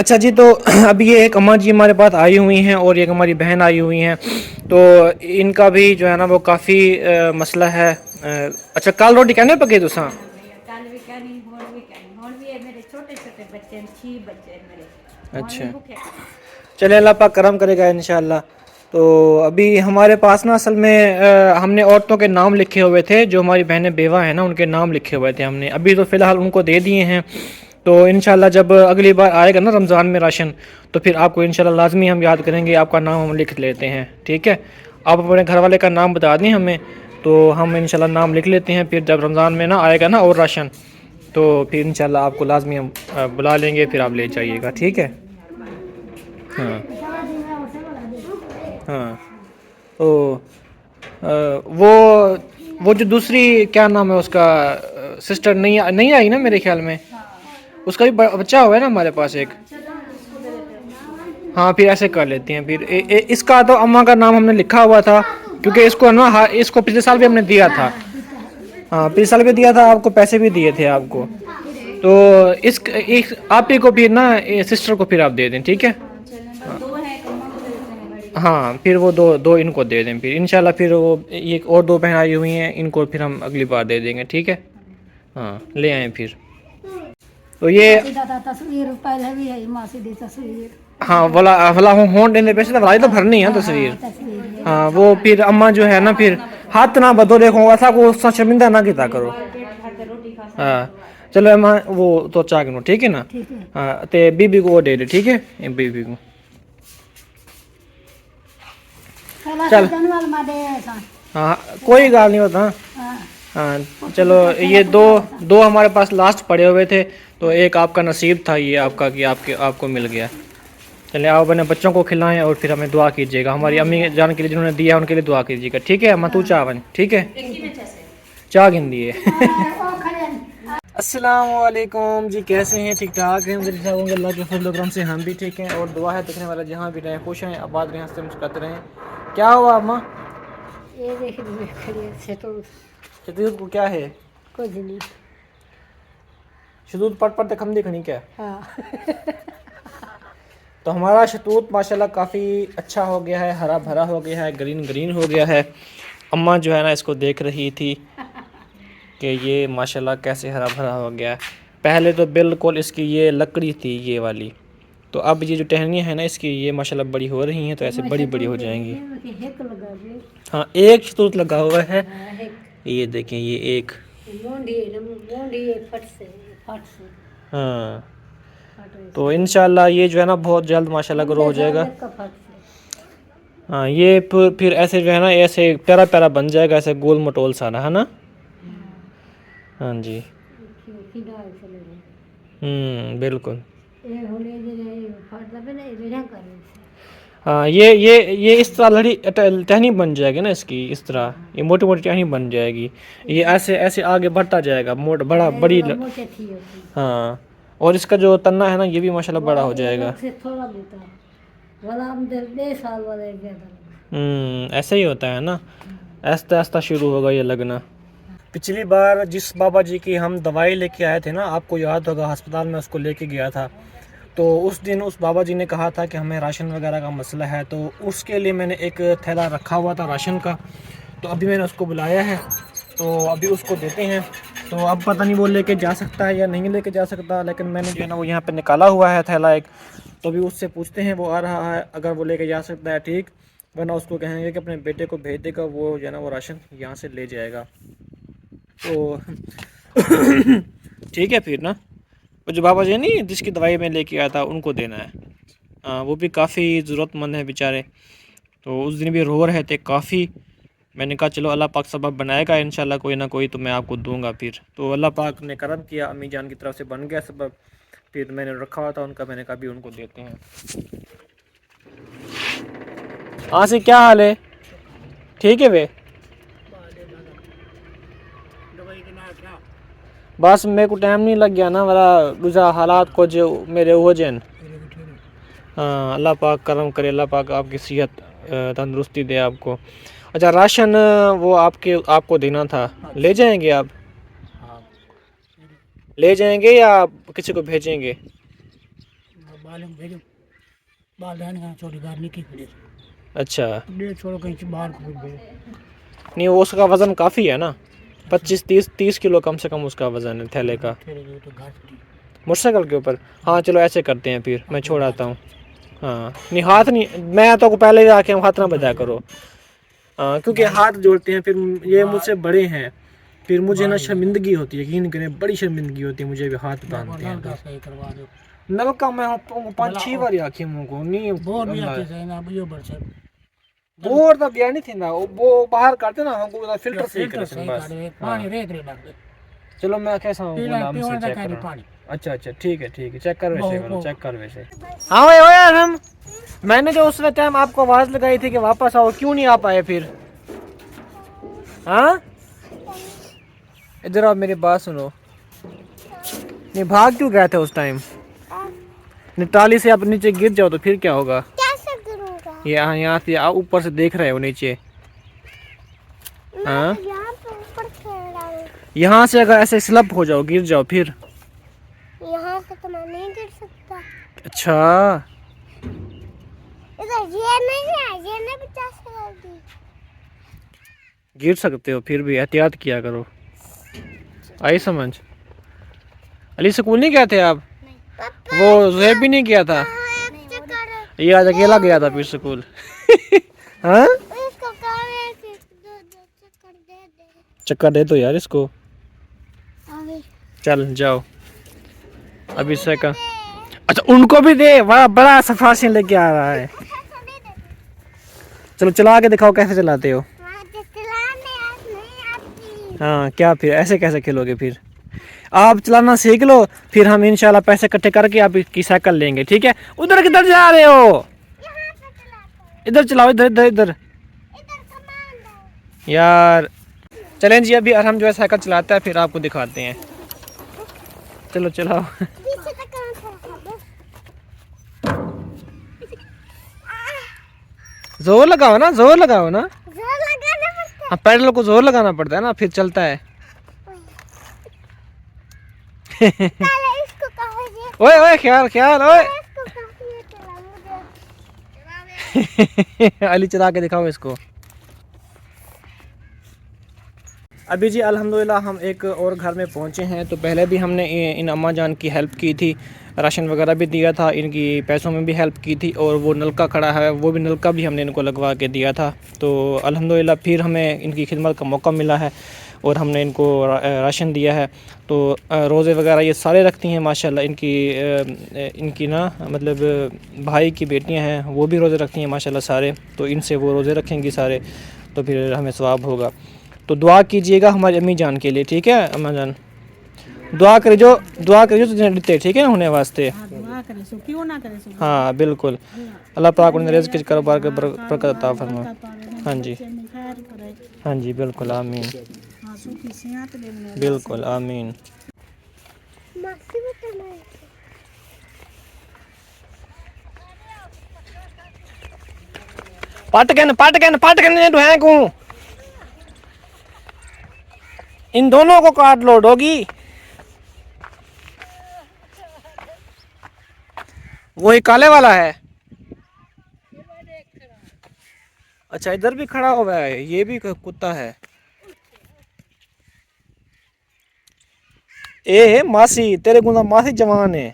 अच्छा जी, तो अभी ये एक अम्मा जी हमारे पास आई हुई हैं और एक हमारी बहन आई हुई हैं। तो इनका भी जो है ना वो काफ़ी मसला है। अच्छा, कल रोटी कहने पके तुसा? हाँ भैया, कल भी कहनी, हुण भी है, मेरे छोटे छोटे बच्चे हैं, 6 बच्चे हैं मेरे, हुण भी अच्छा, भूखे। चले अल्लाह पाक करम करेगा इंशाल्लाह। तो अभी हमारे पास ना असल में हमने औरतों के नाम लिखे हुए थे, जो हमारी बहनें बेवा हैं ना उनके नाम लिखे हुए थे हमने। अभी तो फ़िलहाल उनको दे दिए हैं। तो इंशाल्लाह जब अगली बार आएगा ना रमज़ान में राशन, तो फिर आपको इंशाल्लाह लाजमी हम याद करेंगे, आपका नाम हम लिख लेते हैं। ठीक है, आप अपने घर वाले का नाम बता दें हमें, तो हम इंशाल्लाह नाम लिख लेते हैं। फिर जब रमज़ान में ना आएगा ना और राशन, तो फिर इंशाल्लाह आपको लाजमी हम बुला लेंगे, फिर आप ले जाइएगा। ठीक है। हाँ हाँ। तो वो जो दूसरी क्या नाम है उसका, सिस्टर नहीं आई ना मेरे ख्याल में। उसका भी बच्चा हुआ है ना हमारे पास एक। हाँ, फिर ऐसे कर लेते हैं। फिर इसका तो अम्मा का नाम हमने लिखा हुआ था, क्योंकि इसको ना इसको पिछले साल भी हमने दिया था। हाँ, पिछले साल भी दिया था आपको, पैसे भी दिए थे आपको। तो इस आप ही को फिर ना सिस्टर को फिर आप दे दें। ठीक है। हाँ चलो ना, दो है, एक अम्मा को दे देते हैं बड़ी वाली। हाँ, फिर वो दो दो इनको दे दें फिर इंशाल्लाह। फिर वो एक और दो बहन आई हुई हैं, इनको फिर हम अगली बार दे देंगे। ठीक है। हाँ, ले आए फिर। तो ये मासी दा तस्वीर पहले भी है, मासी दी तस्वीर। हाँ, वाला वाला होन देने पैसे तो वाला तो भरनी है तस्वीर। तस्वीर है। हाँ, वो फिर अम्मा जो है ना, फिर हाथ ना बदो, देखो ऐसा को उसका शर्मिंदा ना किया करो। पेट भर के रोटी खा सकते हाँ, हो। चलो अम्मा वो तो चाह गिनो। ठीक है ना। ठीक है। हाँ, ते बीबी को वो दे दे। ठीक है, ये बीबी को। चला चल। जनवल में दे ऐसा। हाँ, कोई गाल नहीं होता। हाँ। हाँ, चलो ये दो दो हमारे पास लास्ट पड़े हुए थे, तो एक आपका नसीब था ये आपका कि आपको मिल गया। चलिए, आप अपने बच्चों को खिलाएं और फिर हमें दुआ कीजिएगा, हमारी अम्मी जान के लिए जिन्होंने दिया उनके लिए दुआ कीजिएगा। ठीक है अम्मा, तू चाह बन। ठीक है, चाह गिन दिए। अस्सलाम वालेकुम जी, कैसे हैं? ठीक ठाक हैं? ठीक ठाक होंगे अल्लाह के फजल करम से, हम भी ठीक हैं। और दुआ है देखने वाला जहाँ भी रहें खुश हैं, आबाद रहें, हंसते मुस्कुराते रहें। क्या हुआ अम्मा? ये देख रही है खड़ी से तो शदीद को क्या है? कुछ नहीं। शदूद पट पट तक हम दिखनी क्या? हाँ। तो हमारा शतूत माशाल्लाह काफ़ी अच्छा हो गया है, हरा भरा हो गया है, ग्रीन ग्रीन हो गया है। अम्मा जो है ना इसको देख रही थी कि ये माशाल्लाह कैसे हरा भरा हो गया है। पहले तो बिल्कुल इसकी ये लकड़ी थी ये वाली, तो अब ये जो टहनियाँ हैं ना इसकी, ये माशाल्लाह बड़ी हो रही हैं, तो ऐसे बड़ी बड़ी हो जाएंगी। हिक लगा दे। हाँ, एक शतूत लगा हुआ है। हाँ, हिक ये देखें, ये एक। मोंडी फट से हाँ, फट तो इंशाल्लाह ये जो है ना बहुत जल्द माशाल्लाह ग्रो हो जाएगा। का फट से। हाँ, ये फिर ऐसे जो है ना ऐसे प्यारा प्यारा बन जाएगा, ऐसे गोल मटोल सारा, है ना। हाँ जी। खिला चले गए। बिल्कुल। ये होले जे फट दबे ना ये ना करे। हाँ, ये इस तरह लड़ी टहनी बन जाएगी ना इसकी, इस तरह ये मोटी मोटी टहनी बन जाएगी। ये ऐसे ऐसे आगे बढ़ता जाएगा, मोट बड़ा बड़ी मोटे थी होती। हाँ, और इसका जो तन्ना है ना ये भी माशाल्लाह बड़ा हो जाएगा। से थोड़ा देता वाला हम दे साल वाले ज्यादा। ऐसे ही होता है ना, आहिस्ता आहिस्ता शुरू होगा ये लगना। पिछली बार जिस बाबा जी की हम दवाई लेके आए थे ना, आपको याद होगा, अस्पताल में उसको लेके गया था। तो उस दिन उस बाबा जी ने कहा था कि हमें राशन वगैरह का मसला है, तो उसके लिए मैंने एक थैला रखा हुआ था राशन का। तो अभी मैंने उसको बुलाया है, तो अभी उसको देते हैं। तो अब पता नहीं वो लेके जा सकता है या नहीं लेके जा सकता, लेकिन मैंने जो है ना वो यहाँ पे निकाला हुआ है थैला एक। तो अभी उससे पूछते हैं, वो आ रहा है, अगर वो लेके जा सकता है ठीक, वरना उसको कहेंगे कि अपने बेटे को भेज देगा, वो जो है ना वो राशन यहाँ से ले जाएगा। तो ठीक है फिर ना, वो जो बाबा जी नहीं जिसकी दवाई मैं लेके आया था उनको देना है। वो भी काफ़ी ज़रूरतमंद है बेचारे। तो उस दिन भी रो रहे थे काफ़ी। मैंने कहा चलो अल्लाह पाक सबब बनाएगा इंशाल्लाह, कोई ना कोई तो मैं आपको दूंगा फिर। तो अल्लाह पाक ने करम किया, अम्मी जान की तरफ से बन गया सबब। फिर मैंने रखा हुआ था उनका, मैंने कहा भी उनको देते हैं। हाँ से क्या हाल है? ठीक है वे? बस मेरे को टाइम नहीं लग गया ना, मेरा दूसरा हालात को जो मेरे हो जन। हाँ, अल्लाह पाक करम करे, अल्लाह पाक आपकी सेहत तंदुरुस्ती दे आपको। अच्छा, राशन वो आपको देना था, ले जाएंगे आप? ले जाएंगे या किसी को भेजेंगे? बालम भेजो बाल रहने छोटी गाड़ी निकी खड़ी अच्छा, डे छोड़ो कहीं बाहर को भेजो नहीं वो उसका वज़न काफ़ी है ना, 25-30 किलो कम से कम उसका वज़न है थैले का, तेरे जो तो घास की मोटरसाइकिल के ऊपर। हाँ चलो ऐसे करते हैं फिर, मैं छोड़ आता हूँ। हाँ नहीं हाथ नहीं, मैं तो को पहले ही आके हाथ ना बजा करो। हाँ क्योंकि हाथ जोड़ते हैं फिर, ये मुझसे बड़े हैं, फिर मुझे ना शर्मिंदगी होती है, यकीन करें बड़ी शर्मिंदगी होती है मुझे भी हाथ बांधते हैं नल तो। का सही करवा दो नलका मैं 5-6 बार आखी मुँह को नहीं बोर भी आती है ना यो बरसे बोर तो बिया नहीं थी ना, वो बाहर करते ना हमको फिल्टर सही करे सही बस। कर हाँ पानी रेत रे डाल दे चलो मैं कैसा हूँ पीला गुलाम से पीवा चेक का करो। पानी अच्छा अच्छा ठीक है चेक कर वैसे वो- करो, वो। चेक कर वैसे। हाँ भाई हो यार, हम मैंने जो उस टाइम आपको आवाज़ लगाई थी कि वापस आओ, क्यों नहीं आ पाए फिर? हाँ इधर आप मेरी बात सुनो, नहीं भाग क्यों गए थे उस टाइम? निताली से आप नीचे गिर जाओ तो फिर क्या होगा? कैसे गिरूंगा? यहाँ से ऊपर से देख रहे हो नीचे। हाँ मैं यहाँ पे ऊपर खेल रहा हूँ। यहाँ से अगर ऐसे स्लप हो जाओ, गिर जाओ फिर? यहाँ से तो मैं नहीं गिर सकता। अच्छा इधर ये नहीं है, ये नहीं बचा सकती। गिर सकते हो, फिर भी एहतियात किया करो। आई समझ? अली स्कूल नहीं गए थे आप? पापा वो ज़ुहैब भी नहीं गया था? चक्कर ये आज अकेला गया था फिर स्कूल। हाँ इसको कहो कि दो चक्कर दे दे। चक्कर दे दो यार इसको। अभी चल जाओ अभी सेकंड। अच्छा उनको भी दे, बड़ा बड़ा सफासिन लेके आ रहा है। चलो चला के दिखाओ कैसे चलाते हो। मुझे चलाने नहीं आती। हाँ क्या फिर ऐसे कैसे खेलोगे फिर? आप चलाना सीख लो, फिर हम इंशाल्लाह पैसे इकट्ठे करके आपकी साइकिल लेंगे, ठीक है? उधर किधर जा रहे हो? यहाँ से चलाते। इधर चलाओ, इधर इधर इधर। इधर कमांड है। यार चलें जी, अभी हम जो है साइकिल चलाता है फिर आपको दिखाते हैं। चलो चलाओ। पीछे तक कहाँ से रखा जोर लगाओ ना, जोर लगाओ ना। जोर लगाना पड़ता हाँ पैडल को जोर लगाना पड़ता है ना, फिर चलता है। है। पहले इसको कहो ये। ओए ओए ख्याल ख्याल ओए। इसको कहो ये चला मुझे। अली चला के दिखाओ इसको। अभी जी अल्हम्दुलिल्लाह हम एक और घर में पहुंचे हैं। तो पहले भी हमने इन अम्मा जान की हेल्प की थी, राशन वगैरह भी दिया था, इनकी पैसों में भी हेल्प की थी, और वो नलका खड़ा है वो भी नलका भी हमने इनको लगवा के दिया था। तो अल्हम्दुलिल्लाह फिर हमें इनकी खिदमत का मौका मिला है और हमने इनको राशन दिया है। तो रोज़े वगैरह ये सारे रखती हैं माशाल्लाह। इनकी ना मतलब भाई की बेटियां हैं वो भी रोज़े रखती हैं माशाल्लाह सारे, तो इनसे वो रोज़े रखेंगी सारे, तो फिर हमें सवाब होगा। तो दुआ कीजिएगा हमारी अम्मी जान के लिए, ठीक है? अम्मा जान दुआ करियो तो देते, ठीक है ना होने वास्ते। दुआ करे सो क्यों ना करे सो हाँ बिल्कुल, अल्लाह पाक उन्हें रिज़्क़ के कारोबार के बरकत अता फरमाए। हाँ जी खैर करे हाँ जी बिल्कुल आमीन, हाँ सुखी सेहत देने बिल्कुल आमीन। मासी बताना है। पट के ढूंढे को इन दोनों को काट लो डोगी। वही काले वाला है। अच्छा इधर भी खड़ा हुआ है, ये भी कुत्ता है। ए मासी तेरे गुना मासी जवान है।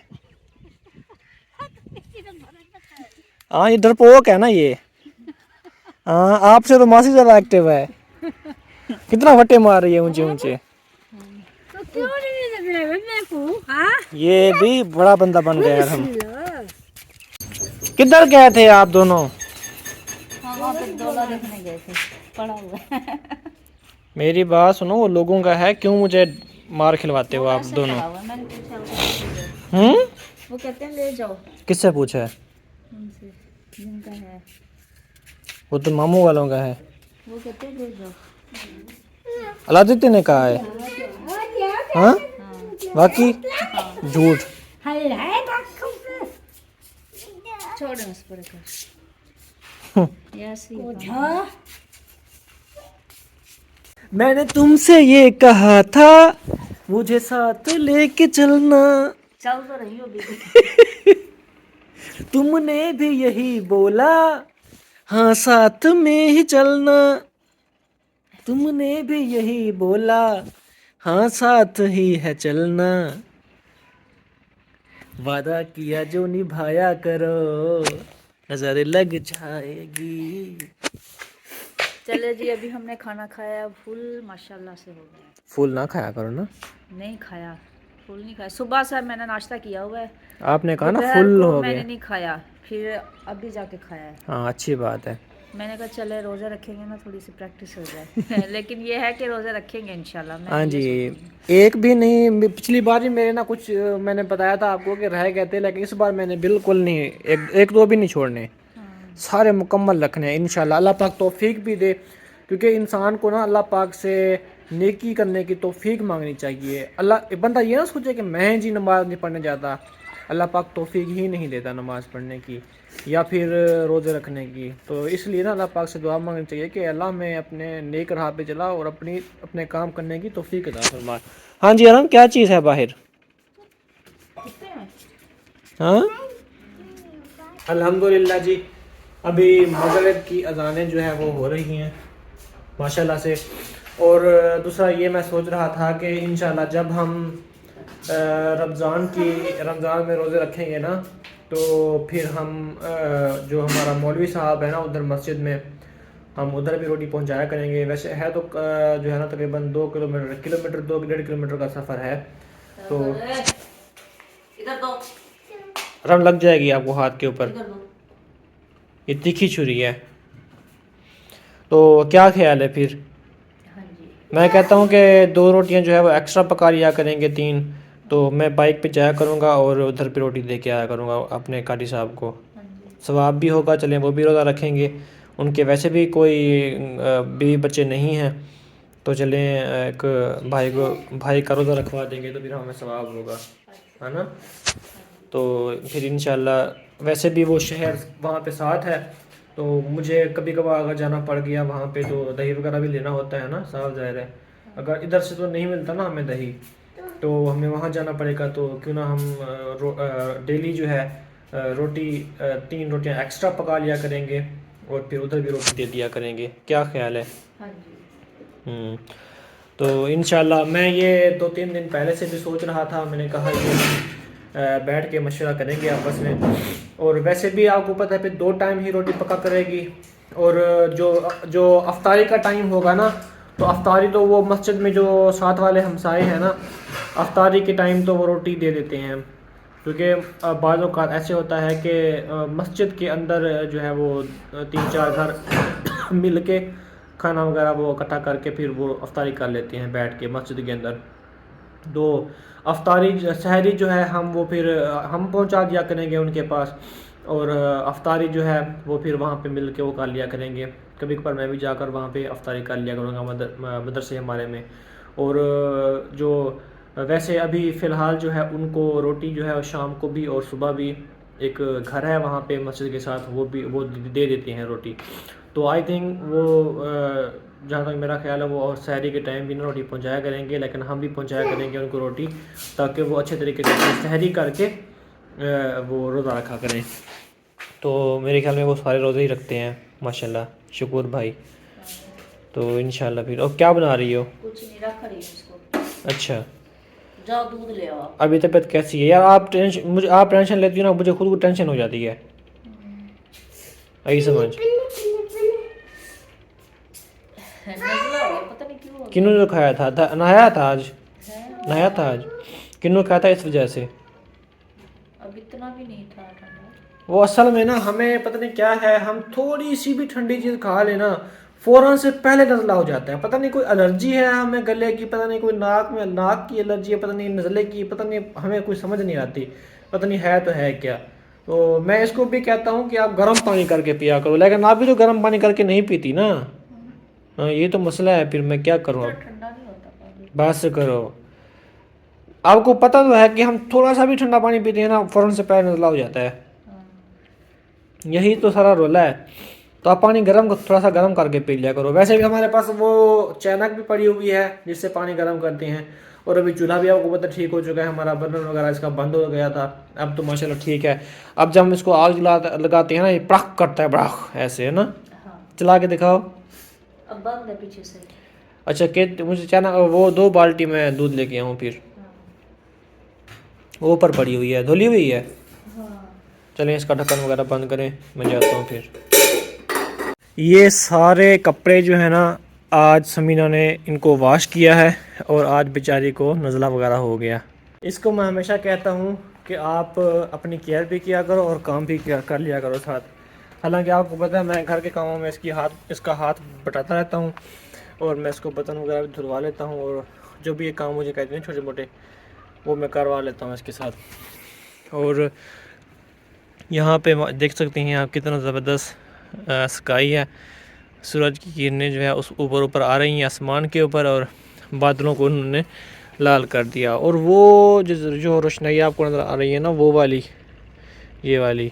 हाँ ये डरपोक है ना ये। हाँ आपसे तो मासी ज्यादा एक्टिव है। कितना फट्टे मार रही है ऊंचे ऊंचे। तो क्यों नहीं लग रहा है मेरे को? हाँ ये भी बड़ा बंदा बन गया यार हम। किधर गए थे आप दोनों? वहाँ पे डोला देखने गए थे, पड़ा हुआ है। मेरी बात सुनो, वो लोगों का है, क्यों मुझे मार खिलवाते हो आप दोनों? पड़ा हुआ है, मैंने पूछा उससे। वो कहते हैं ले जाओ किससे पूछा है? उनसे जिनका है, वो तो मामू वालों का है। वो कहते हैं ले जाओ। अलादीदी ने कहा है। हाँ बाकी झूठ। छोड़ उस पर मैंने तुमसे ये कहा था मुझे साथ लेके चलना। चल तो रही हो बीबी। तुमने भी यही बोला, हाँ साथ में ही चलना। तुमने भी यही बोला, हाँ साथ ही है चलना। वादा किया जो निभाया करो, नजर लग जाएगी। चले जी, अभी हमने खाना खाया, फुल माशाल्लाह से हो गया। फूल ना खाया करो ना, नहीं खाया, फुल नहीं खाया। सुबह से मैंने नाश्ता किया हुआ है, आपने कहा ना दोपहर फुल को हो मैंने गया। नहीं खाया, फिर अभी जाके खाया है। हाँ अच्छी बात है। मैंने कहा चले रोज़ा रखेंगे ना, थोड़ी सी प्रैक्टिस हो जाए। लेकिन ये है कि रोज़ा रखेंगे इंशाल्लाह। मैं हाँ ये जी, सोच रही हूँ। एक भी नहीं। पिछली बार ही मेरे ना कुछ मैंने बताया था आपको कि रह गए थे, लेकिन इस बार मैंने बिल्कुल नहीं, एक दो भी नहीं छोड़ने, हाँ, सारे मुकम्मल रखने हैं इंशाल्लाह। अल्लाह पाक तौफीक भी दे, क्योंकि इंसान को ना अल्लाह पाक से नेकी करने की तौफीक मांगनी चाहिए। अल्लाह बंदा ये ना सोचे कि मैं जी नमाज नहीं पढ़ने जाता, अल्लाह पाक तौफीक ही नहीं देता नमाज पढ़ने की या फिर रोज़े रखने की। तो इसलिए ना अल्लाह पाक से दुआ मांगनी चाहिए कि अल्लाह मैं अपने नेक राह पे चला और अपने काम करने की तौफीक अता फरमा। हाँ जी आराम, क्या चीज़ है बाहर? हाँ अल्हम्दुलिल्लाह जी, अभी मगरिब की अज़ानें जो है वो हो रही हैं माशाल्लाह से। और दूसरा ये मैं सोच रहा था कि इंशाल्लाह जब हम रमज़ान में रोज़े रखेंगे ना, तो फिर हम जो हमारा मौलवी साहब है ना उधर मस्जिद में, हम उधर भी रोटी पहुंचाया करेंगे। वैसे है तो जो है ना तकरीबन 2 1.5 किलोमीटर का सफ़र है, तो इधर दो, रम लग जाएगी आपको हाथ के ऊपर। इधर दो। ये तीखी छुरी है, तो क्या ख्याल है फिर? हाँ जी, मैं कहता हूँ कि 2 रोटियाँ जो है वो एक्स्ट्रा पका लिया करेंगे, 3 तो मैं बाइक पे जाया करूँगा और उधर पे रोटी दे के आया करूँगा अपने कारी साहब को। हाँ जी। सवाब भी होगा, चलें वो भी रोज़ा रखेंगे, उनके वैसे भी कोई बीवी बच्चे नहीं हैं, तो चलें एक भाई का रोज़ा रखवा देंगे तो फिर हमें सवाब होगा, है ना। तो फिर इंशाल्लाह वैसे भी वो शहर वहाँ पे साथ है, तो मुझे कभी कभार अगर जाना पड़ गया वहाँ पे तो दही वगैरह भी लेना होता है ना, साफ ज़ाहिर है। अगर इधर से तो नहीं मिलता ना हमें दही, तो हमें वहाँ जाना पड़ेगा। तो क्यों ना हम डेली जो है रोटी 3 रोटियाँ एक्स्ट्रा पका लिया करेंगे और फिर उधर भी रोटी दे दिया करेंगे। क्या ख्याल है? हाँ जी। तो इंशाल्लाह मैं ये 2-3 दिन पहले से भी सोच रहा था, मैंने कहा ये बैठ के मशवरा करेंगे आपस में। और वैसे भी आपको पता है फिर 2 टाइम ही रोटी पका करेगी। और जो जो अफ्तारी का टाइम होगा ना, तो अफ्तारी तो वो मस्जिद में जो साथ वाले हमसाए हैं ना, अफ्तारी के टाइम तो वो रोटी दे देते हैं। क्योंकि बाज़ औक़ात ऐसे होता है कि मस्जिद के अंदर जो है वो 3-4 घर मिल के खाना वगैरह वो इकट्ठा करके फिर वो अफ्तारी कर लेते हैं बैठ के मस्जिद के अंदर। तो अफ्तारी सहरी जो है हम वो फिर हम पहुंचा दिया करेंगे उनके पास, और अफ्तारी जो है वो फिर वहाँ पे मिल के वो कर लिया करेंगे। कभी कभार मैं भी जाकर वहाँ पे अफ्तारी कर लिया करूँगा मदरसे हमारे में। और जो वैसे अभी फ़िलहाल जो है उनको रोटी जो है शाम को भी और सुबह भी, एक घर है वहाँ पे मस्जिद के साथ, वो दे देते हैं रोटी। तो आई थिंक वो जहाँ तक मेरा ख्याल है वो और सहरी के टाइम भी ना रोटी पहुँचाया करेंगे, लेकिन हम भी पहुँचाया करेंगे उनको रोटी, ताकि वो अच्छे तरीके से सहरी करके वो रोज़ा रखा करें। तो मेरे ख्याल में वो सारे रोज़े ही रखते हैं माशाल्लाह, शुक्र भाई। तो इंशाल्लाह फिर। और क्या बना रही हो? कुछ नहीं, रख रही हूँ इसको। अच्छा, जाओ दूध ले आओ। अभी तबीयत कैसी है यार? आप टेंशन लेती हो ना, मुझे खुद को टेंशन हो जाती है। यही समझ नज़ला हो गया, पता नहीं क्यों हो गया। किन्नू ने खाया था नहाया था आज, नहाया था आज किन्नू खाया था, इस वजह से। अब इतना भी नहीं था ठंडा। वो असल में ना हमें पता नहीं क्या है, हम थोड़ी सी भी ठंडी चीज़ खा लेना फ़ौरन से पहले नज़ला हो जाता है। पता नहीं कोई एलर्जी है हमें गले की, पता नहीं कोई नाक की एलर्जी है, पता नहीं नज़ले की, पता नहीं, हमें कुछ समझ नहीं आती, पता नहीं है तो है क्या। तो मैं इसको भी कहता हूँ कि आप गर्म पानी करके पिया करो, लेकिन आप भी तो गर्म पानी करके नहीं पीती ना। हाँ ये तो मसला है, फिर मैं क्या करूँ अब। ठंडा नहीं होता पानी। बस करो, आपको पता तो है कि हम थोड़ा सा भी ठंडा पानी पीते हैं ना फ़ौरन से पहले नज़ला हो जाता है। यही तो सारा रोला है। तो आप पानी थोड़ा सा गर्म करके पी लिया करो। वैसे भी हमारे पास वो चैनक भी पड़ी हुई है जिससे पानी गर्म करते हैं, और अभी चूल्हा भी आपको पता ठीक हो चुका है, हमारा बर्नर वगैरह इसका बंद हो गया था, अब तो माशाल्लाह ठीक है। अब जब हम इसको आग लगाते हैं ना, ये प्रख करता है, ब्राख ऐसे है ना। हाँ चला के दिखाओ। अब बंद है पीछे से। अच्छा के मुझे चाहना वो 2 बाल्टी में दूध लेके आऊँ फिर। वो ऊपर पड़ी हुई है, धुली हुई है। हाँ चलें इसका ढक्कन वगैरह बंद करें, मैं जाता हूँ फिर। ये सारे कपड़े जो है ना, आज समीना ने इनको वॉश किया है और आज बेचारी को नज़ला वगैरह हो गया। इसको मैं हमेशा कहता हूँ कि आप अपनी केयर भी किया करो और काम भी किया कर लिया करो साथ। हालांकि आपको पता है मैं घर के कामों में इसका हाथ बटाता रहता हूँ और मैं इसको बर्तन वगैरह भी धुलवा लेता हूँ और जो भी ये काम मुझे कहते हैं छोटे मोटे वो मैं करवा लेता हूँ इसके साथ। और यहाँ पे देख सकते हैं आप कितना ज़बरदस्त स्काई है, सूरज की किरणें जो है उस ऊपर आ रही हैं आसमान के ऊपर और बादलों को उन्होंने लाल कर दिया। और वो जो रोशनाई आपको नज़र आ रही है ना, वो वाली, ये वाली,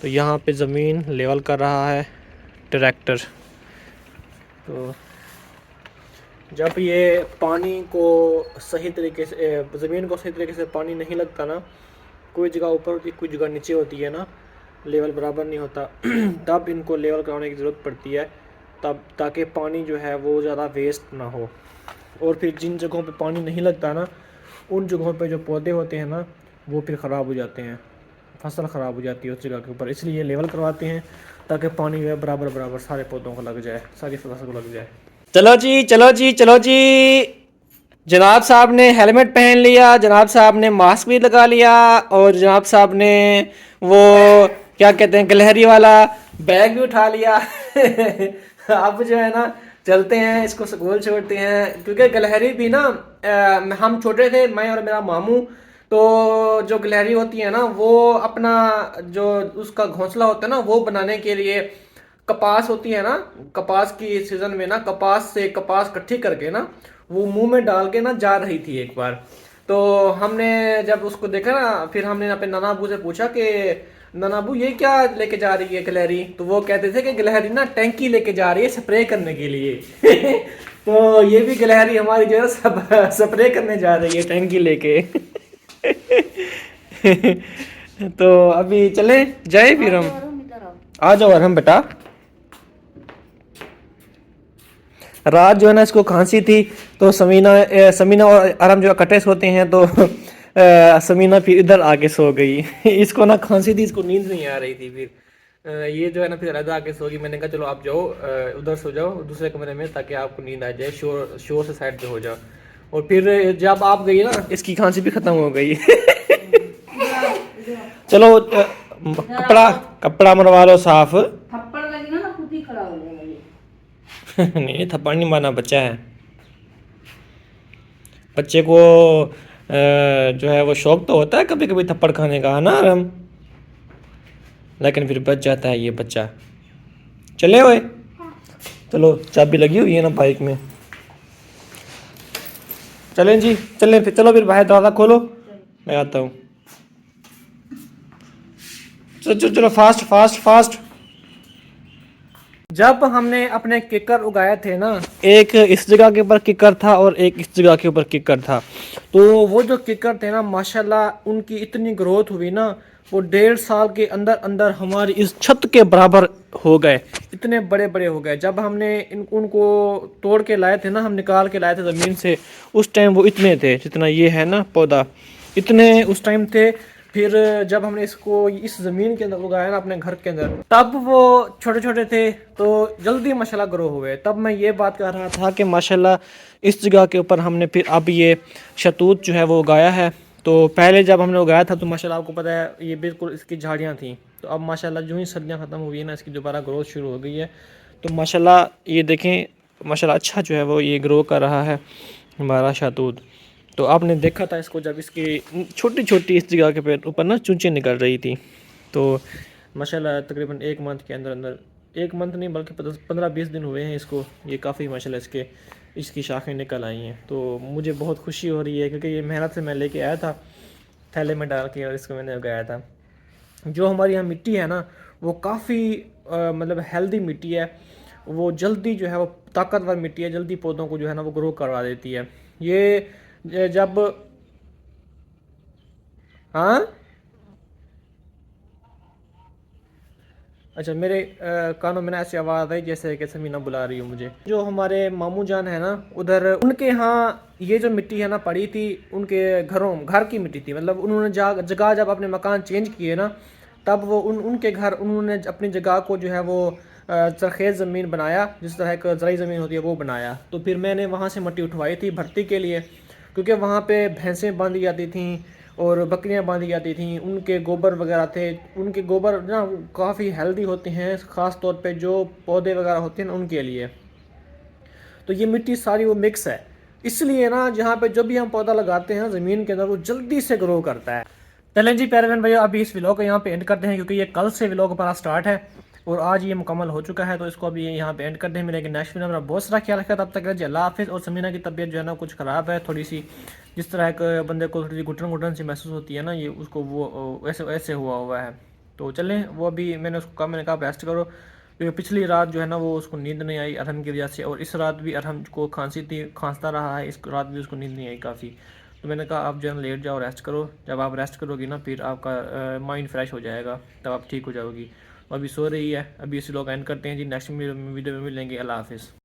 तो यहाँ पे ज़मीन लेवल कर रहा है ट्रैक्टर। तो जब ये पानी को सही तरीके से, ज़मीन को सही तरीके से पानी नहीं लगता ना, कोई जगह ऊपर होती है कोई जगह नीचे होती है ना, लेवल बराबर नहीं होता तब इनको लेवल कराने की ज़रूरत पड़ती है, तब ताकि पानी जो है वो ज़्यादा वेस्ट ना हो। और फिर जिन जगहों पे पानी नहीं लगता ना, उन जगहों पे जो पौधे होते हैं ना, वो फिर ख़राब हो जाते हैं, फसल ख़राब हो जाती है उस जगह के ऊपर। इसलिए लेवल करवाते हैं ताकि पानी जो है बराबर बराबर सारे पौधों को लग जाए, सारी फसल को लग जाए। चलो जी चलो जी चलो जी, जनाब साहब ने हेलमेट पहन लिया, जनाब साहब ने मास्क भी लगा लिया और जनाब साहब ने वो क्या कहते हैं गिलहरी वाला बैग भी उठा लिया अब जो है ना चलते हैं, इसको स्कूल छोड़ते हैं, क्योंकि गिलहरी भी ना हम छोटे थे, मैं और मेरा मामू, तो जो गिलहरी होती है ना वो अपना जो उसका घोंसला होता है ना वो बनाने के लिए कपास होती है ना, कपास की सीजन में ना कपास से कपास इकट्ठी करके ना वो मुंह में डाल के ना जा रही थी एक बार। तो हमने जब उसको देखा ना, फिर हमने अपने नाना अबू से पूछा कि नाना अबू ये क्या लेके जा रही है गिलहरी, तो वो कहते थे कि गिलहरी ना टैंकी लेके जा रही है स्प्रे करने के लिए तो ये भी गिलहरी हमारी जो है स्प्रे करने जा रही है टैंकी लेके तो अभी चले जाए फिर हम, आ जाओ और हम बेटा। रात जो है ना इसको खांसी थी, तो समीना और आराम जो इकट्ठे सोते हैं, तो समीना फिर इधर आके सो गई इसको ना खांसी थी, इसको नींद नहीं आ रही थी, फिर ये जो है ना फिर अलग आके सो गई। मैंने कहा चलो आप जाओ उधर सो जाओ दूसरे कमरे में, ताकि आपको नींद आ जाए, शोर से साइड पे हो जाओ। और फिर जब आप गई ना इसकी खांसी भी खत्म हो गई चलो कपड़ा मरवा लो साफ थप्पड़ लगी ना खुद ही खड़ा हो जाएगा ये नहीं थप्पड़ नहीं मारना, बच्चा है, बच्चे को जो है वो शौक तो होता है कभी कभी थप्पड़ खाने का, है ना आराम, लेकिन फिर बच जाता है ये बच्चा। चले हुए, चलो चाबी लगी हुई है ना बाइक में, चलें जी चलें फिर, चलो फिर बाहर दरवाज़ा खोलो, मैं आता हूँ। चलो चलो चलो फास्ट फास्ट फास्ट। जब हमने अपने किकर उगाए थे ना, एक इस जगह के ऊपर किकर था और एक इस जगह के ऊपर किकर था, तो वो जो किकर थे ना माशाल्लाह उनकी इतनी ग्रोथ हुई ना, वो 1.5 साल के अंदर अंदर हमारी इस छत के बराबर हो गए, इतने बड़े बड़े हो गए। जब हमने उनको तोड़ के लाए थे ना, हम निकाल के लाए थे ज़मीन से, उस टाइम वो इतने थे जितना ये है ना पौधा, इतने उस टाइम थे। फिर जब हमने इसको इस ज़मीन के अंदर उगाया ना अपने घर के अंदर, तब वो छोटे छोटे थे, तो जल्दी माशाल्लाह ग्रो हुए। तब मैं ये बात कर रहा था कि माशाल्लाह इस जगह के ऊपर हमने फिर अब ये शतूत जो है वो उगाया है। तो पहले जब हमने उगाया था तो माशाल्लाह आपको पता है ये बिल्कुल इसकी झाड़ियाँ थी, तो अब माशाल्लाह जो ही सर्दियाँ ख़त्म हुई है ना, इसकी दोबारा ग्रोथ शुरू हो गई है। तो माशाल्लाह ये देखें, माशाल्लाह अच्छा जो है वो ये ग्रो कर रहा है हमारा शतूत। तो आपने देखा था इसको जब इसकी छोटी छोटी इस जगह के ऊपर ना चूंचे निकल रही थी, तो माशाल्लाह तकरीबन 1 मंथ के अंदर अंदर, 1 मंथ नहीं बल्कि 15-20 दिन हुए हैं इसको, ये काफ़ी माशाल्लाह इसकी शाखें निकल आई हैं। तो मुझे बहुत खुशी हो रही है, क्योंकि ये मेहनत से मैं लेके आया था थैले में डाल के और इसको मैंने उगाया था। जो हमारी यहाँ मिट्टी है ना वो काफ़ी मतलब हेल्दी मिट्टी है, वो जल्दी जो है वो ताकतवर मिट्टी है, जल्दी पौधों को जो है ना वो ग्रो करवा देती है। ये जब हाँ अच्छा मेरे कानों में ना ऐसी आवाज़ आई जैसे कि समीना बुला रही हो मुझे। जो हमारे मामू जान है ना उधर उनके यहाँ ये जो मिट्टी है ना पड़ी थी, उनके घर की मिट्टी थी। मतलब उन्होंने जगह जब अपने मकान चेंज किए ना, तब वो उनके घर उन्होंने अपनी जगह को जो है वो सरखेज़ ज़मीन बनाया, जिस तरह एक ज़राई ज़मीन होती है वो बनाया। तो फिर मैंने वहाँ से मिट्टी उठवाई थी भर्ती के लिए, क्योंकि वहाँ पे भैंसें बांधी जाती थीं और बकरियां बांधी जाती थीं। उनके गोबर वगैरह थे, उनके गोबर ना काफ़ी हेल्दी होते हैं, ख़ास तौर पे जो पौधे वगैरह होते हैं ना उनके लिए। तो ये मिट्टी सारी वो मिक्स है, इसलिए ना जहाँ पे जब भी हम पौधा लगाते हैं ज़मीन के अंदर वो जल्दी से ग्रो करता है। चलें जी प्यारे बहन भैया, अभी इस व्लॉग को यहाँ पे एंड करते हैं, क्योंकि ये कल से व्लॉग हमारा स्टार्ट है और आज ये मुकम्मल हो चुका है। तो इसको अभी यहाँ पे एंड करते हैं। मेरे नेक्स्ट वीडियो में मेरा बहुत सारा ख्याल रखा। तब तक जी अल्लाह हाफिज़। और समीना की तबीयत जो है ना कुछ ख़राब है थोड़ी सी, जिस तरह एक बंदे को थोड़ी सी घुटन घुटन सी महसूस होती है ना, ये उसको वो ऐसे हुआ है। तो चलें, वो अभी मैंने उसको कहा, मैंने कहा रेस्ट करो, क्योंकि पिछली रात जो है ना वो उसको नींद नहीं आई अरहम की वजह से, और इस रात भी अरहम को खांसी थी, खांसता रहा है, इस रात भी उसको नींद नहीं आई काफ़ी। तो मैंने कहा आप जो है लेट जाओ, रेस्ट करो। जब आप रेस्ट करोगी ना फिर आपका माइंड फ्रेश हो जाएगा, तब आप ठीक हो जाओगी। अभी सो रही है। अभी इसी लोग एंड करते हैं जी, नेक्स्ट वीडियो में मिलेंगे। अल्लाह हाफिज़।